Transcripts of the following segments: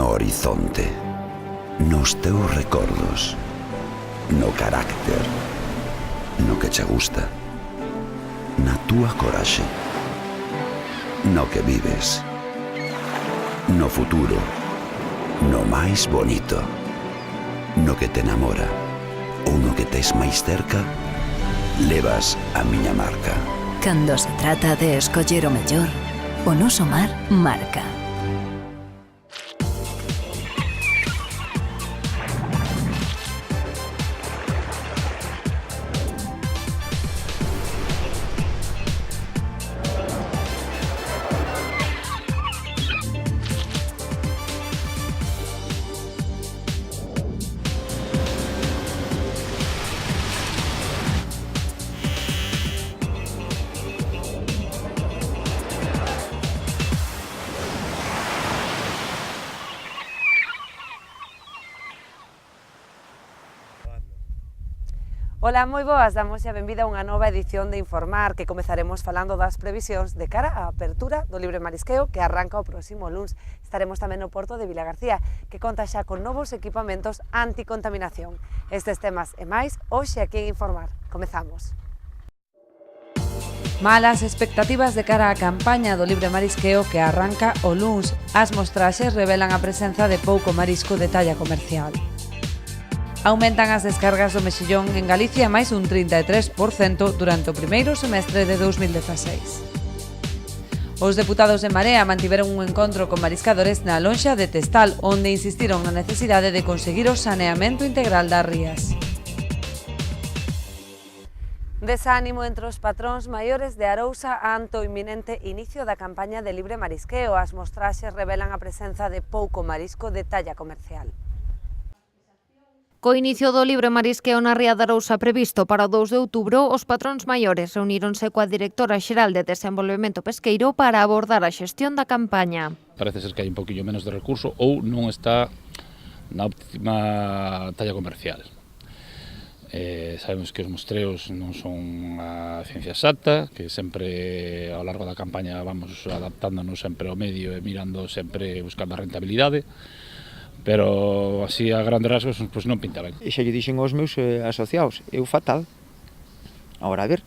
no horizonte, nos teus recordos, no carácter, no que che gusta, na túa coraxe, no que vives, no futuro, no máis bonito, no que te enamora ou no que tes máis cerca, levas a miña marca. Cando se trata de escoller o mellor, o noso mar marca. Ola, moi boas, damos a benvida a unha nova edición de Informar que comezaremos falando das previsións de cara á apertura do libre marisqueo que arranca o próximo luns. Estaremos tamén no porto de Vilagarcía, que conta xa con novos equipamentos anticontaminación. Estes temas e máis, hoxe aquí en Informar. Comezamos. Malas expectativas de cara á campaña do libre marisqueo que arranca o luns. As mostraxes revelan a presenza de pouco marisco de talla comercial. Aumentan as descargas do mexillón en Galicia máis un 33% durante o primeiro semestre de 2016. Os deputados de Marea mantiveron un encontro con mariscadores na lonxa de Testal, onde insistiron na necesidade de conseguir o saneamento integral das rías. Desánimo entre os patróns maiores de Arousa ante o inminente inicio da campaña de libre marisqueo. As mostraxes revelan a presenza de pouco marisco de talla comercial. Co inicio do libre marisqueo na ría de Arousa previsto para o 2 de outubro, os patróns maiores reuníronse coa directora xeral de Desenvolvemento Pesqueiro para abordar a xestión da campaña. Parece ser que hai un poquinho menos de recurso ou non está na óptima talla comercial. Sabemos que os mostreos non son a ciencia exacta, que sempre ao largo da campaña vamos adaptándonos sempre ao medio e mirando sempre buscando a rentabilidade, pero así a grandes rasgos pois non pinta ben. E xa lle dixen aos meus asociados, eu fatal. Agora a ver,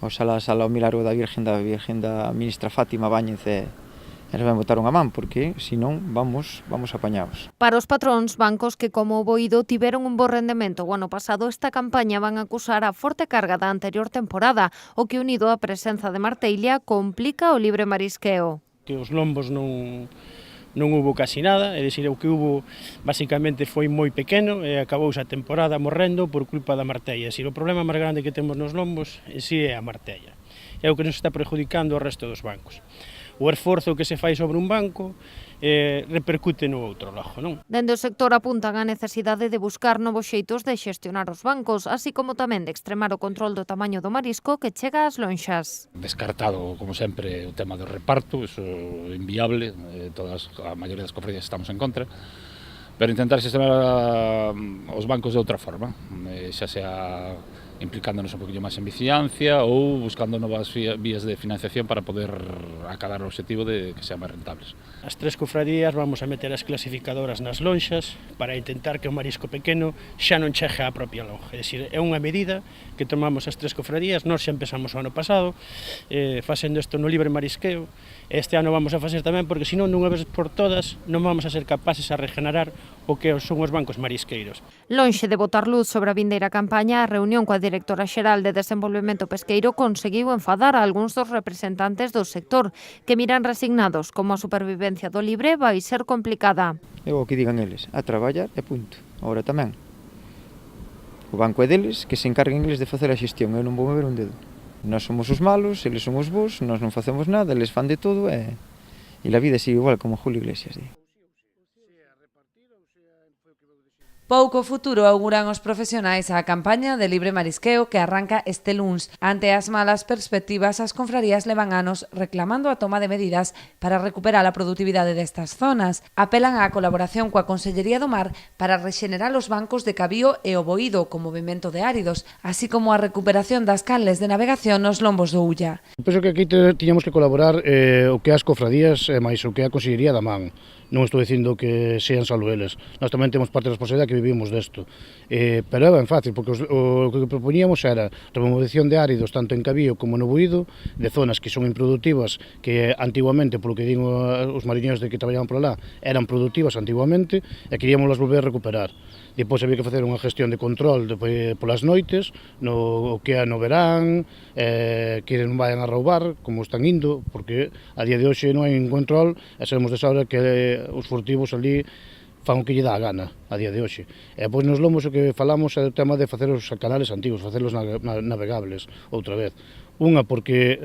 oxalá o milagro da Virgen da Ministra Fátima Báñez e nos van botar unha man, porque senón vamos apañados. Para os patróns, bancos que como o Boído tiveron un bo rendemento o ano pasado, esta campaña van a acusar a forte carga da anterior temporada, o que unido á presenza de marteilla complica o libre marisqueo. Que os lombos non hubo casi nada, é dicir, o que hubo basicamente foi moi pequeno e acabouse a temporada morrendo por culpa da martella. O problema máis grande que temos nos lombos en si é a martella. É o que nos está perjudicando ao resto dos bancos. O esforzo que se fai sobre un banco repercute no outro logo, non? Dende o sector apuntan a necesidade de buscar novos xeitos de xestionar os bancos, así como tamén de extremar o control do tamaño do marisco que chega ás lonxas. Descartado, como sempre, o tema do reparto, iso é inviable, a maioría das cofradías estamos en contra, pero intentar xestionar os bancos de outra forma, xa sea implicándonos un poquinho máis en vigilancia ou buscando novas vías de financiación para poder acadar o objetivo de que sean máis rentables. As tres cofradías vamos a meter as clasificadoras nas lonxas para intentar que o marisco pequeno xa non chegue á propia lonxa. É dicir, é unha medida que tomamos as tres cofradías, nós xa empezamos o ano pasado, facendo isto no libre marisqueo, este ano vamos a facer tamén, porque senón dunha vez por todas non vamos a ser capaces a regenerar o que son os bancos marisqueiros. Lonxe de botar luz sobre a vindeira campaña, a reunión coa directora xeral de Desenvolvemento Pesqueiro conseguiu enfadar a algúns dos representantes do sector, que miran resignados como a supervivencia do libre vai ser complicada. Eu o que digan eles, a traballar e punto. Agora tamén, o banco é deles, que se encarguen eles de facer a xestión, eu non vou mover un dedo. Nós somos os malos, eles son os bons, nós non facemos nada, eles fan de todo e a vida sigue igual como Julio Iglesias di. Pouco futuro auguran os profesionais á campaña de libre marisqueo que arranca este luns. Ante as malas perspectivas, as confrarías levan anos reclamando a toma de medidas para recuperar a produtividade destas zonas. Apelan á colaboración coa Consellería do Mar para rexenerar os bancos de Cabío e o Boído como movimento de áridos, así como a recuperación das canles de navegación nos lombos do Ulla. Penso que aquí tiñamos que colaborar o que as cofradías e máis o que a Consellería da Man. non estou dicindo que sean só eles, nós tamén temos parte da responsabilidade que vivimos desto, pero é ben fácil, porque o que propoñíamos era removción de áridos tanto en Cabío como no Buído, de zonas que son improductivas, que antiguamente, polo que digo os mariñeiros de que traballaban por lá, eran productivas antiguamente, e queríamos las volver a recuperar. Depois había que facer unha gestión de control polas noites, no que é no verán, que non vayan a roubar, como están indo, porque a día de hoxe non hai un control, e sabemos de sobra que os furtivos ali fan o que lle dá a gana a día de hoxe. E pois nos lomos o que falamos é o tema de facer os canales antigos, facerlos navegables outra vez. Unha porque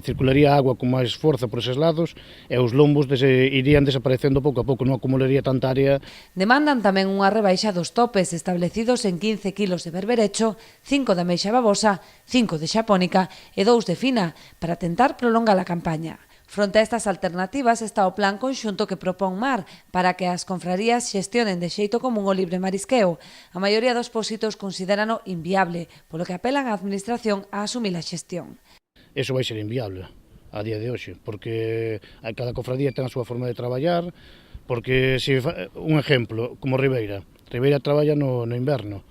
circularía a agua con máis forza por eses lados e os lombos irían desaparecendo pouco a pouco, non acumularía tanta área. Demandan tamén unha rebaixa dos topes establecidos en 15 kilos de berberecho, 5 de ameixa babosa, 5 de xapónica e 2 de fina, para tentar prolongar a campaña. Fronte a estas alternativas está o plan conxunto que propón Mar para que as confrarías xestionen de xeito común o libre marisqueo. A maioría dos pósitos considerano inviable, polo que apelan á administración a asumir a xestión. Eso vai ser inviable a día de hoxe, porque cada confradía ten a súa forma de traballar, porque un exemplo, como Ribeira traballa no inverno,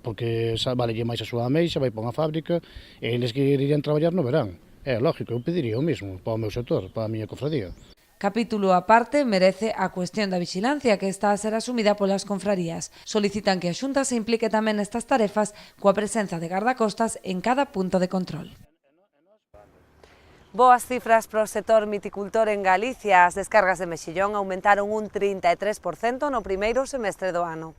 porque valelle máis a súa ameixa, vai para unha fábrica, e eles que irían traballar no verán. É lógico, eu pediría o mesmo para o meu sector, para a miña cofradía. Capítulo aparte merece a cuestión da vixilancia que está a ser asumida polas confrarías. Solicitan que a Xunta se implique tamén nestas tarefas coa presenza de gardacostas en cada punto de control. Boas cifras para o sector miticultor en Galicia. As descargas de mexillón aumentaron un 33% no primeiro semestre do ano.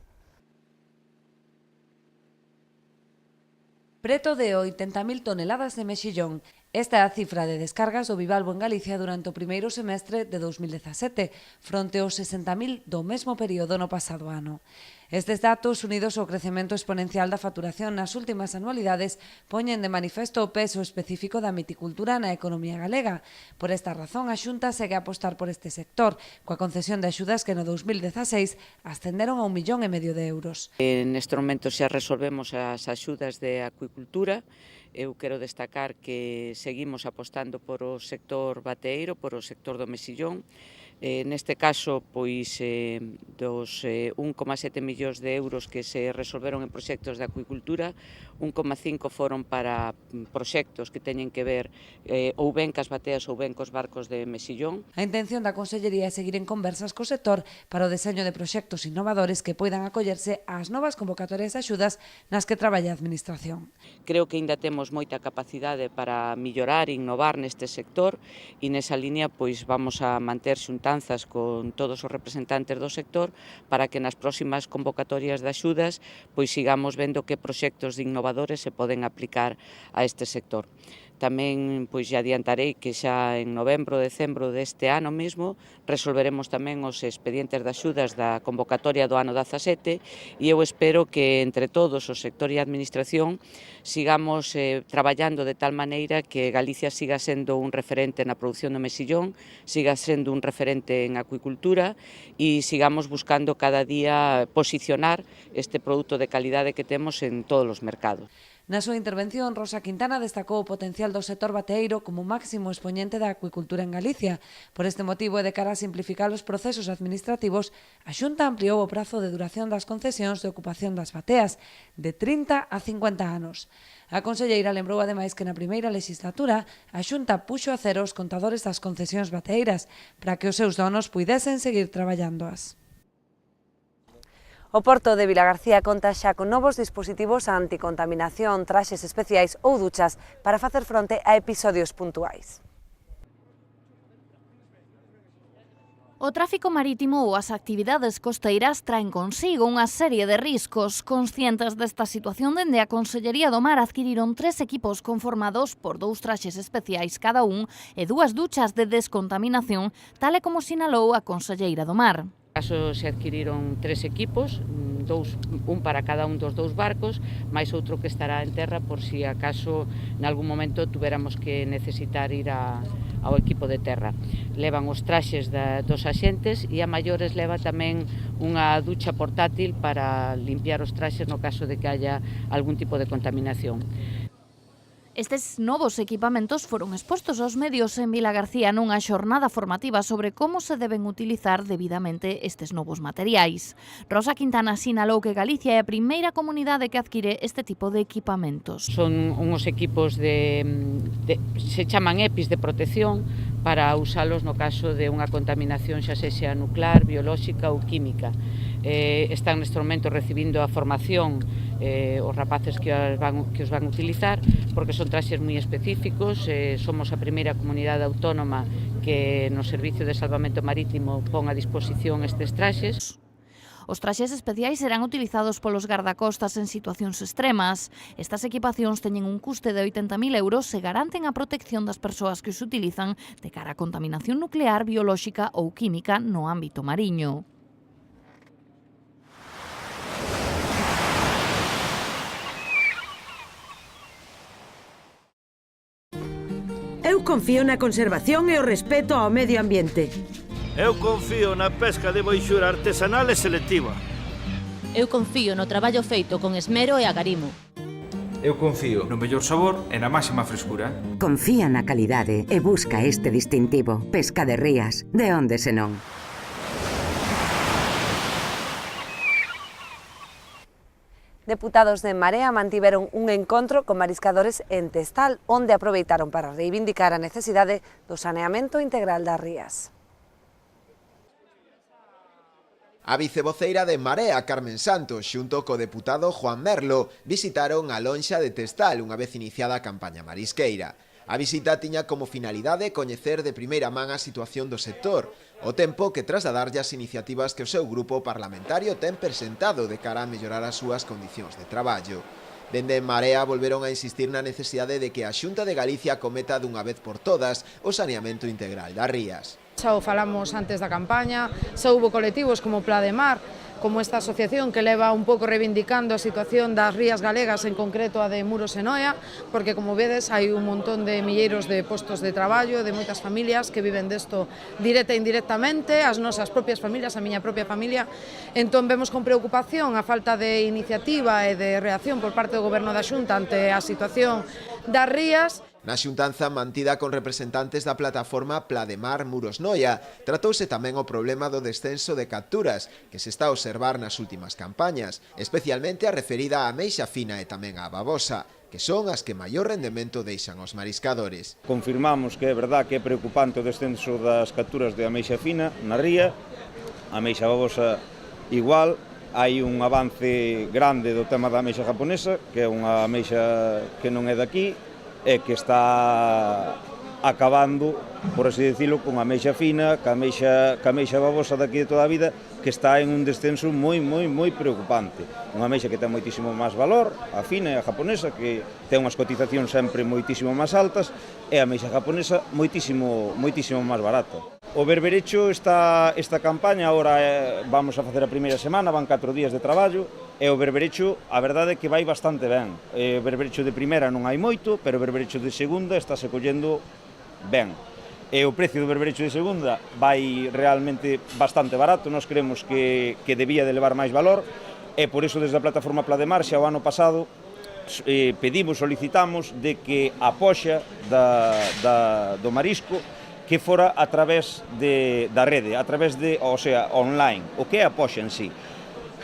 Preto de 80.000 toneladas de mexillón. Esta é a cifra de descargas do bivalvo en Galicia durante o primeiro semestre de 2017, fronte aos 60.000 do mesmo período no pasado ano. Estes datos, unidos ao crecemento exponencial da facturación nas últimas anualidades, poñen de manifesto o peso específico da miticultura na economía galega. Por esta razón, a Xunta segue a apostar por este sector, coa concesión de axudas que no 2016 ascenderon a 1,5 millón de euros. Neste momento xa resolvemos as axudas de acuicultura. Eu quero destacar que seguimos apostando por o sector bateeiro, por o sector do mexillón. Neste caso, pois, dos 1,7 millóns de euros que se resolveron en proxectos de acuicultura, 1,5 foron para proxectos que teñen que ver ou ben cas bateas ou ben cos barcos de mexillón. A intención da Consellería é seguir en conversas co sector para o deseño de proxectos innovadores que poidan acollerse ás novas convocatorias de axudas nas que traballa a Administración. Creo que aínda temos moita capacidade para millorar e innovar neste sector e nesa línea pois vamos a manter xuntanzas con todos os representantes do sector para que nas próximas convocatorias de axudas pois sigamos vendo que proxectos innovadores se poden aplicar a este sector. Tamén pois xa adiantarei que xa en novembro, decembro deste ano mesmo resolveremos tamén os expedientes de axudas da convocatoria do ano 17 e eu espero que entre todos o sector e a administración sigamos traballando de tal maneira que Galicia siga sendo un referente na produción do mexillón, siga sendo un referente en acuicultura e sigamos buscando cada día posicionar este produto de calidade que temos en todos os mercados. Na súa intervención, Rosa Quintana destacou o potencial do sector bateeiro como máximo expoñente da acuicultura en Galicia. Por este motivo e de cara a simplificar os procesos administrativos, a Xunta ampliou o prazo de duración das concesións de ocupación das bateas de 30 a 50 anos. A conselleira lembrou ademais que na primeira legislatura a Xunta puxo a cero os contadores das concesións bateeiras para que os seus donos puidesen seguir traballándoas. O Porto de Vilagarcía conta xa con novos dispositivos anticontaminación, traxes especiais ou duchas para facer fronte a episodios puntuais. O tráfico marítimo ou as actividades costeiras traen consigo unha serie de riscos. Conscientes desta situación, dende a Consellería do Mar adquiriron 3 equipos conformados por 2 traxes especiais cada un e 2 duchas de descontaminación, tal e como sinalou a Conselleira do Mar. En caso se adquiriron 3 equipos, un para cada un dos 2 barcos, máis outro que estará en terra por si acaso en algún momento tuveramos que necesitar ir ao equipo de terra. Levan os traxes dos axentes e a maiores leva tamén unha ducha portátil para limpiar os traxes no caso de que haya algún tipo de contaminación. Estes novos equipamentos foron expostos aos medios en Vilagarcía nunha xornada formativa sobre como se deben utilizar debidamente estes novos materiais. Rosa Quintana sinalou que Galicia é a primeira comunidade que adquire este tipo de equipamentos. Son uns equipos se chaman EPIs de protección para usalos no caso de unha contaminación xa sexa nuclear, biolóxica ou química. Están neste momento recibindo a formación os rapaces que os van utilizar, porque son traxes moi específicos. Somos a primeira comunidade autónoma que no Servicio de Salvamento Marítimo pon a disposición estes traxes. Os traxes especiais serán utilizados polos gardacostas en situacións extremas. Estas equipacións teñen un custe de 80.000 euros e garanten a protección das persoas que os utilizan de cara a contaminación nuclear, biolóxica ou química no ámbito mariño. Eu confío na conservación e o respeto ao medio ambiente. Eu confío na pesca de boixura artesanal e selectiva. Eu confío no traballo feito con esmero e agarimo. Eu confío no mellor sabor e na máxima frescura. Confía na calidade e busca este distintivo. Pesca de Rías, de onde senón. Deputados de Marea mantiveron un encontro con mariscadores en Testal, onde aproveitaron para reivindicar a necesidade do saneamento integral das rías. A vicevoceira de Marea, Carmen Santos, xunto co deputado Juan Merlo, visitaron a lonxa de Testal unha vez iniciada a campaña marisqueira. A visita tiña como finalidade coñecer de primeira man a situación do sector, o tempo que trasladarlle as iniciativas que o seu grupo parlamentario ten presentado de cara a mellorar as súas condicións de traballo. Dende Marea volveron a insistir na necesidade de que a Xunta de Galicia cometa dunha vez por todas o saneamento integral das rías. Xa o falamos antes da campaña, xa houbo colectivos como Pla de Mar, como esta asociación que leva un pouco reivindicando a situación das rías galegas, en concreto a de Muros e Noia, porque, como vedes, hai un montón de milleiros de postos de traballo, de moitas familias que viven desto directa e indirectamente, as nosas propias familias, a miña propia familia. Entón, vemos con preocupación a falta de iniciativa e de reacción por parte do Goberno da Xunta ante a situación das rías. Na xuntanza mantida con representantes da plataforma Pla de Mar Muros Noia, tratouse tamén o problema do descenso de capturas que se está a observar nas últimas campañas, especialmente a referida á ameixa fina e tamén á babosa, que son as que maior rendemento deixan os mariscadores. Confirmamos que é verdad que é preocupante o descenso das capturas de ameixa fina na ría, a ameixa babosa igual. Hai un avance grande do tema da ameixa japonesa, que é unha ameixa que non é daqui, e que está acabando, por así decirlo, con a ameixa fina, ca ameixa babosa daqui de toda a vida, que está en un descenso moi preocupante. Unha ameixa que ten moitísimo máis valor, a fina e a japonesa, que ten unhas cotizacións sempre moitísimo máis altas, e a ameixa japonesa moitísimo máis barata. O berberecho, esta campaña, agora vamos a facer a primeira semana, van 4 días de traballo, e o berberecho, a verdade é que vai bastante ben. O berberecho de primeira non hai moito, pero o berberecho de segunda está se collendo ben. E o precio do berberecho de segunda vai realmente bastante barato, nós creemos que debía de levar máis valor, e por iso desde a plataforma Pla de Mar xa o ano pasado solicitamos de que a poxa do marisco que fora a través da rede, a través o sea, online, o que é a poxa en sí.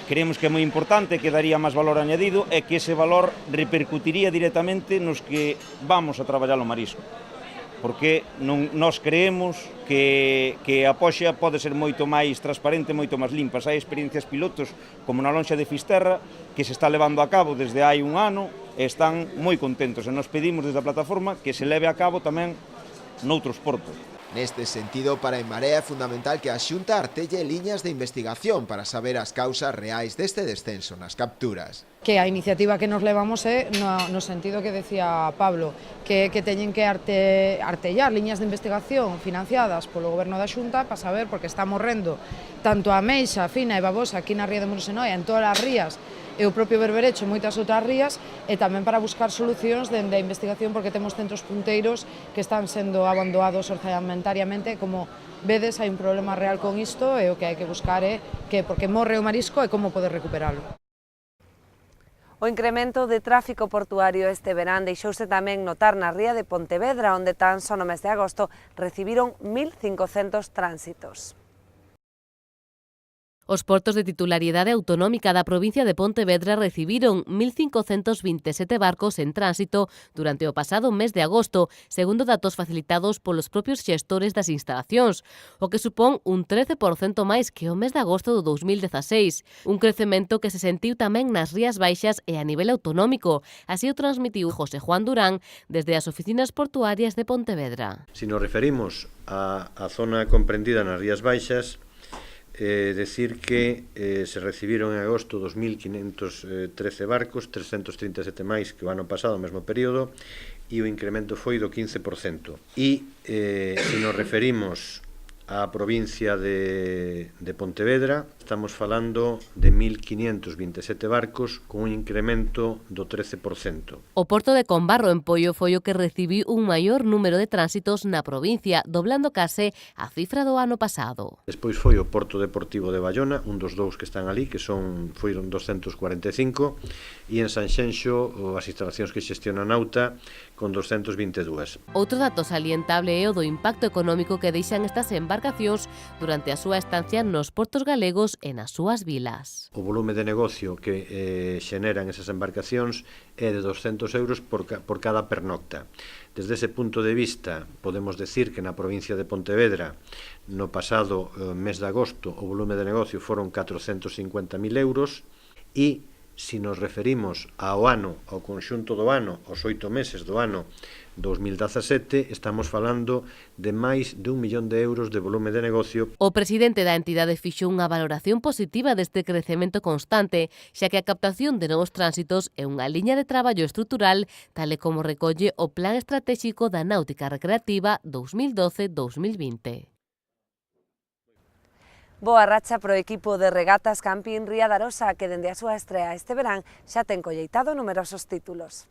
Creemos que é moi importante, que daría máis valor añadido e que ese valor repercutiría directamente nos que vamos a traballar o marisco. Porque nós creemos que a poxa pode ser moito máis transparente, moito máis limpa. Hai experiencias pilotos, como na lonxa de Fisterra, que se está levando a cabo desde hai un ano e están moi contentos. E nos pedimos desde a plataforma que se leve a cabo tamén noutros portos. Neste sentido, para En Marea é fundamental que a Xunta artelle liñas de investigación para saber as causas reais deste descenso nas capturas. Que a iniciativa que nos levamos é no sentido que decía Pablo, que teñen que artellar liñas de investigación financiadas polo Goberno da Xunta para saber porque está morrendo tanto a ameixa fina e babosa aquí na ría de Muros e Noia, en todas as rías, e o propio berberecho en moitas outras rías, e tamén para buscar solucións dende a investigación, porque temos centros punteiros que están sendo abandonados orzamentariamente. Como vedes, hai un problema real con isto, e o que hai que buscar é que porque morre o marisco e como poder recuperalo. O incremento de tráfico portuario este verán deixouse tamén notar na ría de Pontevedra, onde tan só no mes de agosto recibiron 1.500 tránsitos. Os portos de titularidade autonómica da provincia de Pontevedra recibiron 1.527 barcos en tránsito durante o pasado mes de agosto, segundo datos facilitados polos propios xestores das instalacións, o que supón un 13% máis que o mes de agosto do 2016, un crecemento que se sentiu tamén nas Rías Baixas e a nivel autonómico, así o transmitiu José Juan Durán desde as oficinas portuarias de Pontevedra. Si nos referimos á zona comprendida nas Rías Baixas, decir que se recibiron en agosto 2.513 barcos, 337 máis que o ano pasado, o mesmo período, e o incremento foi do 15%. E se nos referimos á provincia de Pontevedra, estamos falando de 1.527 barcos con un incremento do 13%. O porto de Combarro en Poio foi o que recibiu un maior número de tránsitos na provincia, doblando case a cifra do ano pasado. Despois foi o Porto Deportivo de Bayona, un dos dous que están ali, que foron 245, e en Sanxenxo as instalacións que xestiona Nauta con 222. Outro dato salientable é o do impacto económico que deixan estas embarcacións durante a súa estancia nos portos galegos e nas súas vilas. O volume de negocio que xeneran esas embarcacións é de 200 euros por cada pernocta. Desde ese punto de vista, podemos decir que na provincia de Pontevedra, no pasado mes de agosto, o volume de negocio foron 450.000 euros e, se nos referimos ao ano, ao conxunto do ano, aos 8 meses do ano 2017, estamos falando de máis de 1 millón de euros de volume de negocio. O presidente da entidade fixo unha valoración positiva deste crecemento constante, xa que a captación de novos tránsitos é unha liña de traballo estrutural, tal e como recolle o Plan Estratégico da Náutica Recreativa 2012-2020. Boa racha pro equipo de regatas Camping Ría de Arosa, que dende a súa estrea este verán xa ten colleitado numerosos títulos.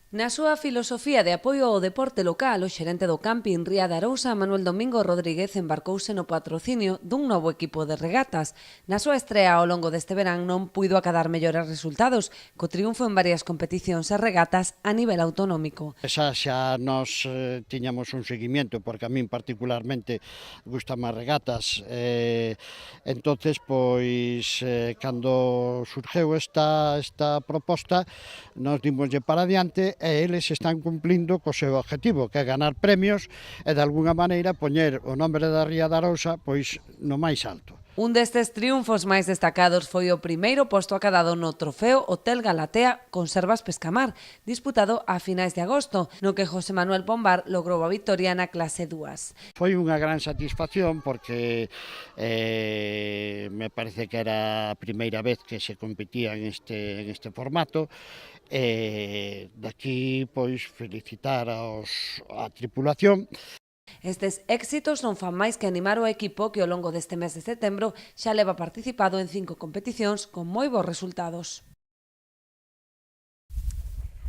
Na súa filosofía de apoio ao deporte local, o xerente do Camping Ría de Arousa, Manuel Domingo Rodríguez, embarcouse no patrocinio dun novo equipo de regatas. Na súa estrea ao longo deste verán non puido acadar mellores resultados, co triunfo en varias competicións e regatas a nivel autonómico. Xa nos tiñamos un seguimiento, porque a min particularmente gustan máis regatas. Entonces, pois, cando surgeu esta proposta, nos dimoslle para adiante e eles están cumplindo co seu objetivo, que é ganar premios e de alguna maneira poñer o nombre da Ría de Arousa pois no máis alto. Un destes triunfos máis destacados foi o primeiro posto acadado no trofeo Hotel Galatea Conservas Pescamar, disputado a finais de agosto, no que José Manuel Pombar logrou a victoria na clase 2. Foi unha gran satisfacción porque me parece que era a primeira vez que se competía en este formato. Daqui, pois, felicitar a tripulación. Estes éxitos non fan máis que animar o equipo que ao longo deste mes de setembro xa leva participado en 5 competicións con moi bons resultados.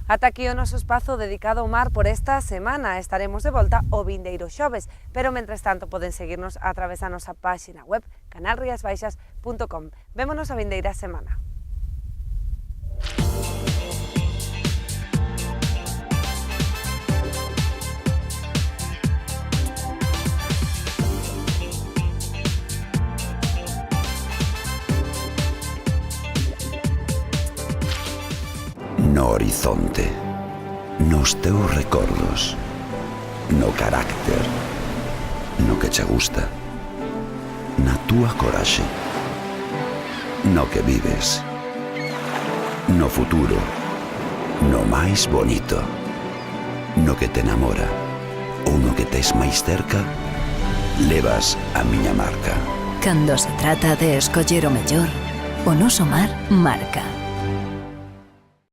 Ata aquí o noso espazo dedicado ao mar por esta semana. Estaremos de volta o vindeiro xoves, pero mentres tanto poden seguirnos a través da nosa páxina web canalriasbaixas.com. Vémonos a vindeira semana. No horizonte, nos teus recordos, no carácter, no que che gusta, na túa coraxe, no que vives, no futuro, no máis bonito, no que te enamora ou no que tes máis cerca, levas a miña marca. Cando se trata de escoller o mellor, o noso mar marca.